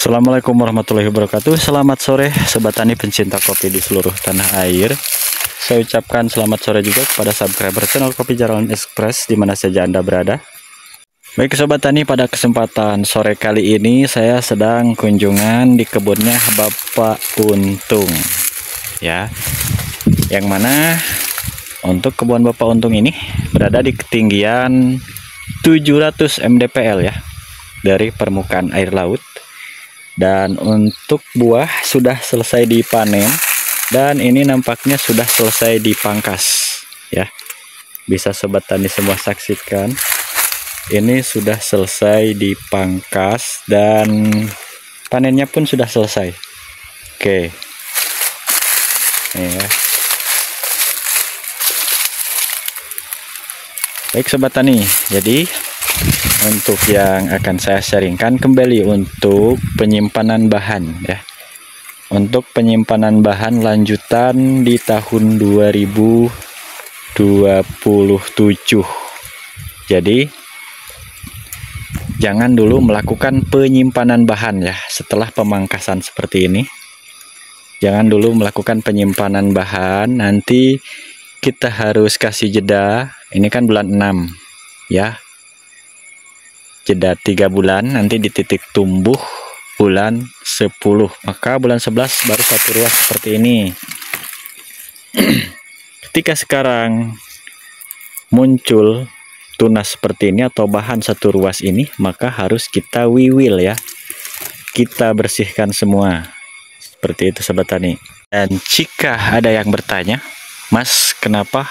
Assalamualaikum warahmatullahi wabarakatuh. Selamat sore sobat tani pencinta kopi di seluruh tanah air. Saya ucapkan selamat sore juga kepada subscriber channel Kopi Jarawan Express di mana saja Anda berada. Baik sobat tani, pada kesempatan sore kali ini saya sedang kunjungan di kebunnya Bapak Untung. Ya. Yang mana untuk kebun Bapak Untung ini berada di ketinggian 700 mdpl ya dari permukaan air laut. Dan untuk buah sudah selesai dipanen dan ini nampaknya sudah selesai dipangkas ya. Bisa sobat tani semua saksikan, ini sudah selesai dipangkas dan panennya pun sudah selesai. Oke, ya. Baik sobat tani, jadi untuk yang akan saya sharingkan kembali untuk penyimpanan bahan ya. Untuk penyimpanan bahan lanjutan di tahun 2027. Jadi jangan dulu melakukan penyimpanan bahan ya setelah pemangkasan seperti ini. Jangan dulu melakukan penyimpanan bahan, nanti kita harus kasih jeda. Ini kan bulan 6 ya. Jeda 3 bulan, nanti di titik tumbuh bulan 10, maka bulan 11 baru satu ruas seperti ini. Ketika sekarang muncul tunas seperti ini atau bahan satu ruas ini, maka harus kita wiwil ya, kita bersihkan semua seperti itu sobat tani. Dan jika ada yang bertanya, Mas kenapa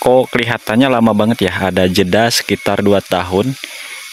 kok kelihatannya lama banget ya, ada jeda sekitar 2 tahun,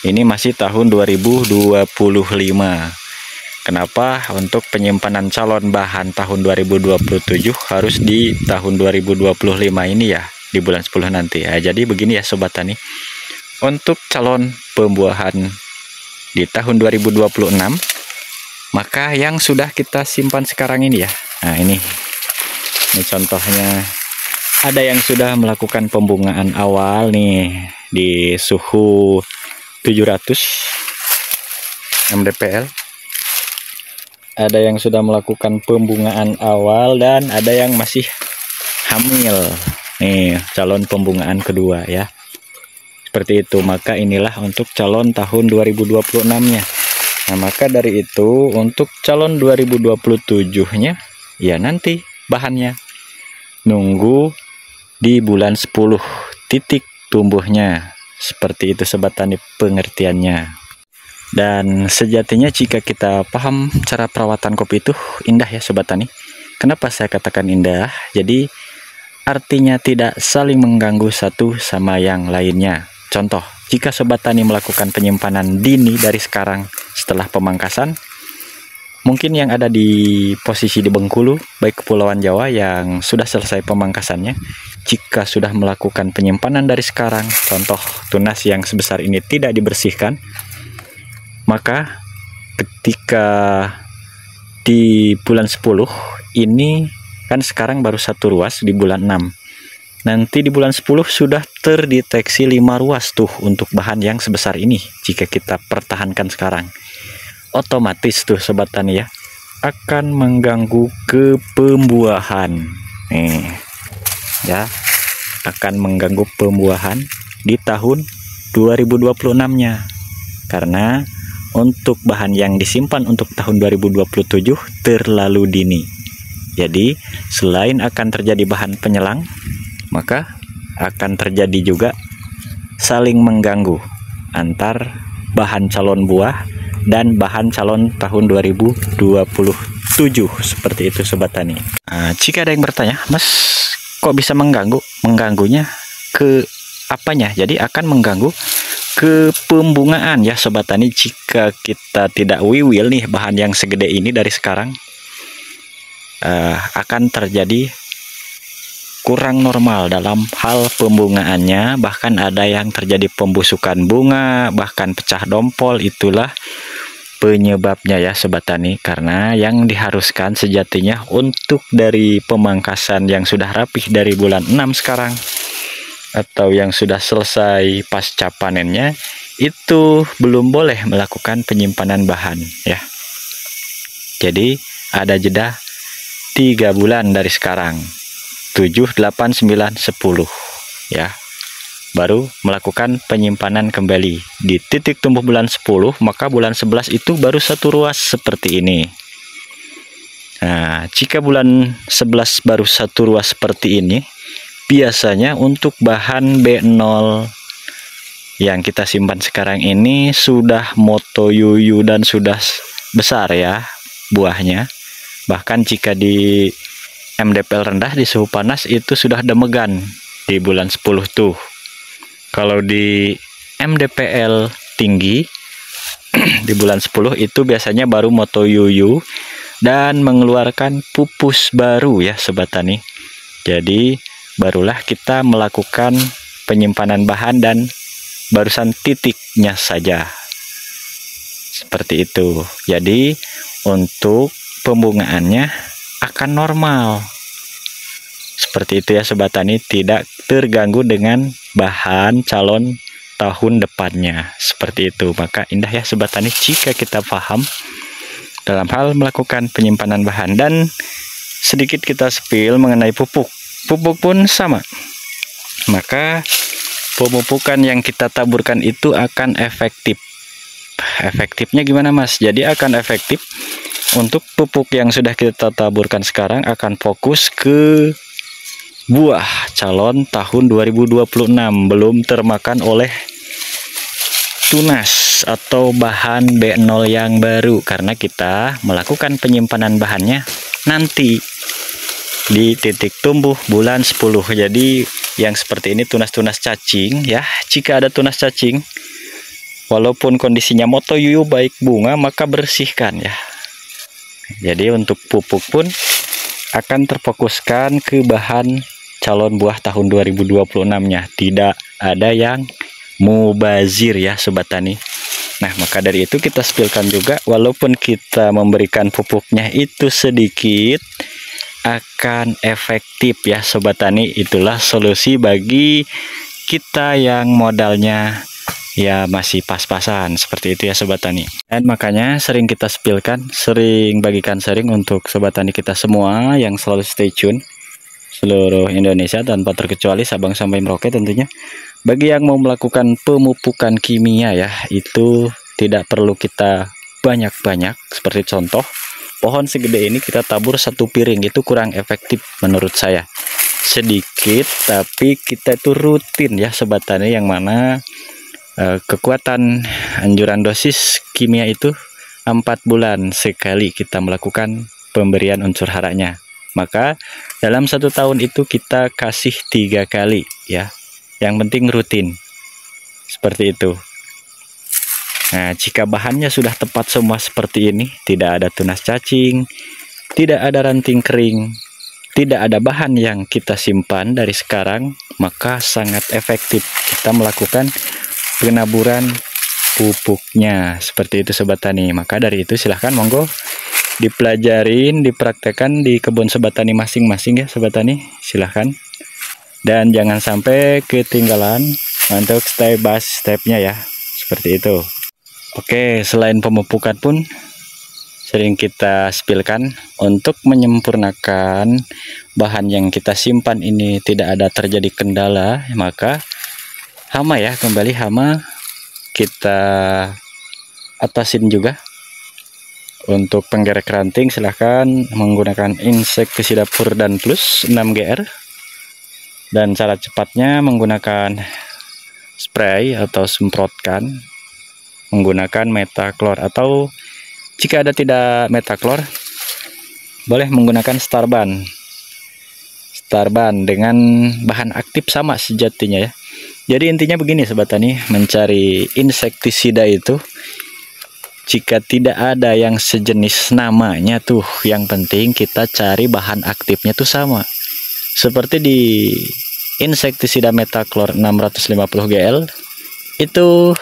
ini masih tahun 2025. Kenapa untuk penyimpanan calon bahan tahun 2027 harus di tahun 2025 ini ya, di bulan 10 nanti ya. Jadi begini ya sobat tani, untuk calon pembuahan di tahun 2026, maka yang sudah kita simpan sekarang ini ya. Nah ini contohnya, ada yang sudah melakukan pembungaan awal nih di suhu 700 mdpl. Ada yang sudah melakukan pembungaan awal dan ada yang masih hamil nih, calon pembungaan kedua ya, seperti itu. Maka inilah untuk calon tahun 2026 nya. Nah maka dari itu untuk calon 2027 nya ya, nanti bahannya nunggu di bulan 10 titik tumbuhnya. Seperti itu sobat tani pengertiannya. Dan sejatinya jika kita paham cara perawatan kopi itu indah ya sobat tani. Kenapa saya katakan indah? Jadi artinya tidak saling mengganggu satu sama yang lainnya. Contoh, jika sobat tani melakukan penyimpanan dini dari sekarang setelah pemangkasan, mungkin yang ada di posisi di Bengkulu, baik Kepulauan Jawa yang sudah selesai pemangkasannya, jika sudah melakukan penyimpanan dari sekarang, contoh tunas yang sebesar ini tidak dibersihkan, maka ketika di bulan 10 ini kan sekarang baru satu ruas di bulan 6, nanti di bulan 10 sudah terdeteksi 5 ruas tuh untuk bahan yang sebesar ini. Jika kita pertahankan sekarang, otomatis tuh sobat tani ya, akan mengganggu ke pembuahan nih ya, akan mengganggu pembuahan di tahun 2026 nya, karena untuk bahan yang disimpan untuk tahun 2027 terlalu dini. Jadi selain akan terjadi bahan penyelang, maka akan terjadi juga saling mengganggu antar bahan calon buah dan bahan calon tahun 2027 seperti itu sobat tani. Nah, jika ada yang bertanya, Mas kok bisa mengganggu? Mengganggunya ke apanya? Jadi akan mengganggu ke pembungaan ya sobat tani. Jika kita tidak wiwil nih bahan yang segede ini dari sekarang, akan terjadi kurang normal dalam hal pembungaannya. Bahkan ada yang terjadi pembusukan bunga, bahkan pecah dompol. Itulah penyebabnya ya sobat tani, karena yang diharuskan sejatinya untuk dari pemangkasan yang sudah rapih dari bulan 6 sekarang, atau yang sudah selesai pasca panennya, itu belum boleh melakukan penyimpanan bahan ya. Jadi ada jeda 3 bulan dari sekarang, 7, 8, 9, 10 ya, baru melakukan penyimpanan kembali di titik tumbuh bulan 10. Maka bulan 11 itu baru satu ruas seperti ini. Nah, jika bulan 11 baru satu ruas seperti ini, biasanya untuk bahan B0 yang kita simpan sekarang ini sudah motoyuyu dan sudah besar ya buahnya. Bahkan jika di MDPL rendah, di suhu panas, itu sudah demegan di bulan 10 tuh. Kalau di MDPL tinggi di bulan 10 itu biasanya baru motoyuyu dan mengeluarkan pupus baru ya Sobat Tani. Jadi barulah kita melakukan penyimpanan bahan dan barusan titiknya saja. Seperti itu. Jadi untuk pembungaannya akan normal. Seperti itu ya Sobat Tani, tidak terganggu dengan bahan calon tahun depannya. Seperti itu. Maka indah ya Sobat Tani jika kita paham dalam hal melakukan penyimpanan bahan. Dan sedikit kita spill mengenai pupuk. Pupuk pun sama. Maka pemupukan yang kita taburkan itu akan efektif. Efektifnya gimana Mas? Jadi akan efektif untuk pupuk yang sudah kita taburkan sekarang akan fokus ke buah calon tahun 2026, belum termakan oleh tunas atau bahan B0 yang baru, karena kita melakukan penyimpanan bahannya nanti di titik tumbuh bulan 10. Jadi yang seperti ini tunas-tunas cacing ya, jika ada tunas cacing walaupun kondisinya motoyuyu baik bunga, maka bersihkan ya. Jadi untuk pupuk pun akan terfokuskan ke bahan calon buah tahun 2026-nya. Tidak ada yang mubazir ya Sobat Tani. Nah, maka dari itu kita spillkan juga, walaupun kita memberikan pupuknya itu sedikit, akan efektif ya Sobat Tani. Itulah solusi bagi kita yang modalnya ya masih pas-pasan, seperti itu ya Sobat Tani. Dan makanya sering kita spillkan, sering bagikan sharing untuk Sobat Tani kita semua yang selalu stay tune seluruh Indonesia tanpa terkecuali Sabang sampai Merauke tentunya. Bagi yang mau melakukan pemupukan kimia ya, itu tidak perlu kita banyak-banyak. Seperti contoh, pohon segede ini kita tabur 1 piring, itu kurang efektif menurut saya. Sedikit tapi kita itu rutin ya Sobat Tani, yang mana kekuatan anjuran dosis kimia itu 4 bulan sekali kita melakukan pemberian unsur haranya. Maka dalam 1 tahun itu kita kasih 3 kali ya. Yang penting rutin. Seperti itu. Nah, jika bahannya sudah tepat semua seperti ini, tidak ada tunas cacing, tidak ada ranting kering, tidak ada bahan yang kita simpan dari sekarang, maka sangat efektif kita melakukan penaburan pupuknya. Seperti itu Sobat Tani. Maka dari itu silahkan monggo dipelajarin, dipraktekkan di kebun Sobat Tani masing-masing ya Sobat Tani. Silahkan. Dan jangan sampai ketinggalan untuk step by stepnya ya. Seperti itu. Oke, selain pemupukan pun sering kita spillkan untuk menyempurnakan bahan yang kita simpan ini tidak ada terjadi kendala, maka hama ya, kembali hama kita atasin juga. Untuk penggerek ranting silahkan menggunakan insektisida Furdan Plus 6GR, dan cara cepatnya menggunakan spray atau semprotkan menggunakan metaklor, atau jika ada tidak metaklor boleh menggunakan starban dengan bahan aktif sama sejatinya ya. Jadi intinya begini Sobat Tani, mencari insektisida itu jika tidak ada yang sejenis namanya tuh, yang penting kita cari bahan aktifnya tuh sama. Seperti di insektisida metaklor 650GL itu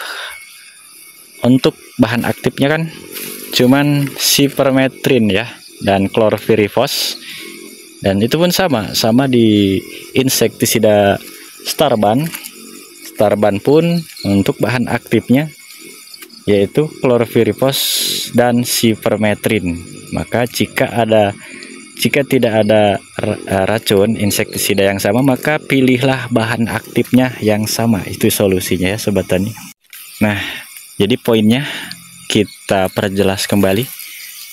untuk bahan aktifnya kan cuman sipermetrin ya dan klorpirifos, dan itu pun sama di insektisida starban pun untuk bahan aktifnya yaitu klorpirifos dan sipermetrin. Maka jika tidak ada racun insektisida yang sama, maka pilihlah bahan aktifnya yang sama. Itu solusinya ya Sobat Tani. Nah, jadi poinnya kita perjelas kembali.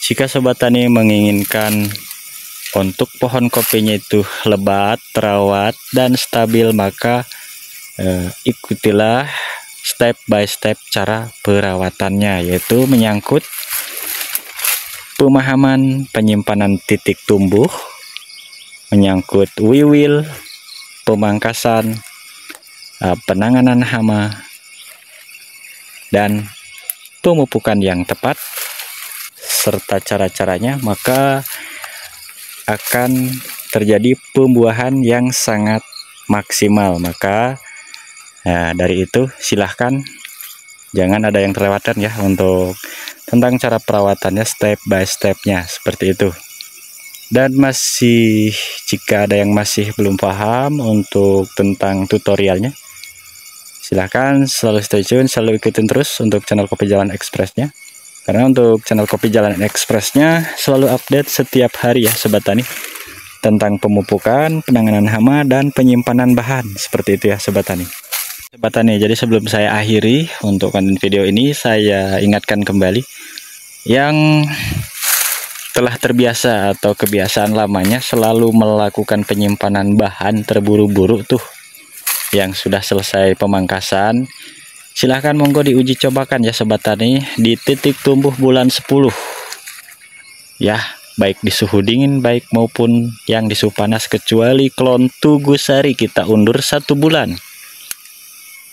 Jika Sobat Tani menginginkan untuk pohon kopinya itu lebat, terawat, dan stabil, maka ikutilah step by step cara perawatannya, yaitu menyangkut pemahaman penyimpanan titik tumbuh, menyangkut wiwil, pemangkasan, penanganan hama, dan pemupukan yang tepat, serta cara-caranya, maka akan terjadi pembuahan yang sangat maksimal. Maka dari itu silahkan jangan ada yang terlewatkan ya untuk tentang cara perawatannya step by stepnya seperti itu. Dan jika ada yang masih belum paham untuk tentang tutorialnya, silahkan selalu stay tune, selalu ikutin terus untuk channel Kopi Jalan Expressnya, karena untuk channel Kopi Jalan Expressnya selalu update setiap hari ya Sobat Tani, tentang pemupukan, penanganan hama, dan penyimpanan bahan. Seperti itu ya Sobat Tani. Sobat Tani, jadi sebelum saya akhiri untuk konten video ini, saya ingatkan kembali yang telah terbiasa atau kebiasaan lamanya selalu melakukan penyimpanan bahan terburu-buru tuh, yang sudah selesai pemangkasan, silahkan monggo diuji cobakan ya Sobat Tani di titik tumbuh bulan 10 ya, baik di suhu dingin baik maupun yang di suhu panas, kecuali klon Tugusari kita undur 1 bulan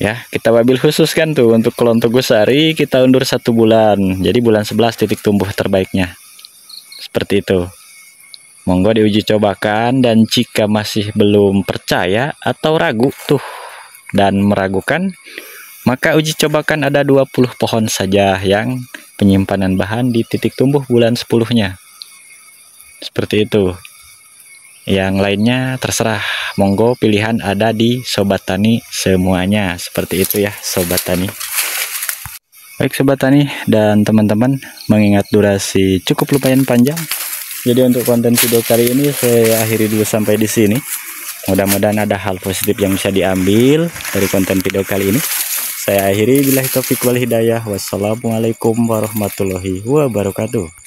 ya. Kita wabil khusus kan tuh untuk klon Tugusari kita undur 1 bulan, jadi bulan 11 titik tumbuh terbaiknya. Seperti itu, monggo diuji cobakan. Dan jika masih belum percaya atau ragu tuh dan meragukan, maka uji cobakan ada 20 pohon saja yang penyimpanan bahan di titik tumbuh bulan 10-nya. Seperti itu. Yang lainnya terserah, monggo pilihan ada di Sobat Tani semuanya. Seperti itu ya Sobat Tani. Baik Sobat Tani dan teman-teman, mengingat durasi cukup lumayan panjang, jadi untuk konten video kali ini saya akhiri dulu sampai di sini. Mudah-mudahan ada hal positif yang bisa diambil dari konten video kali ini. Saya akhiri, billahi taufiq wal hidayah. Wassalamualaikum warahmatullahi wabarakatuh.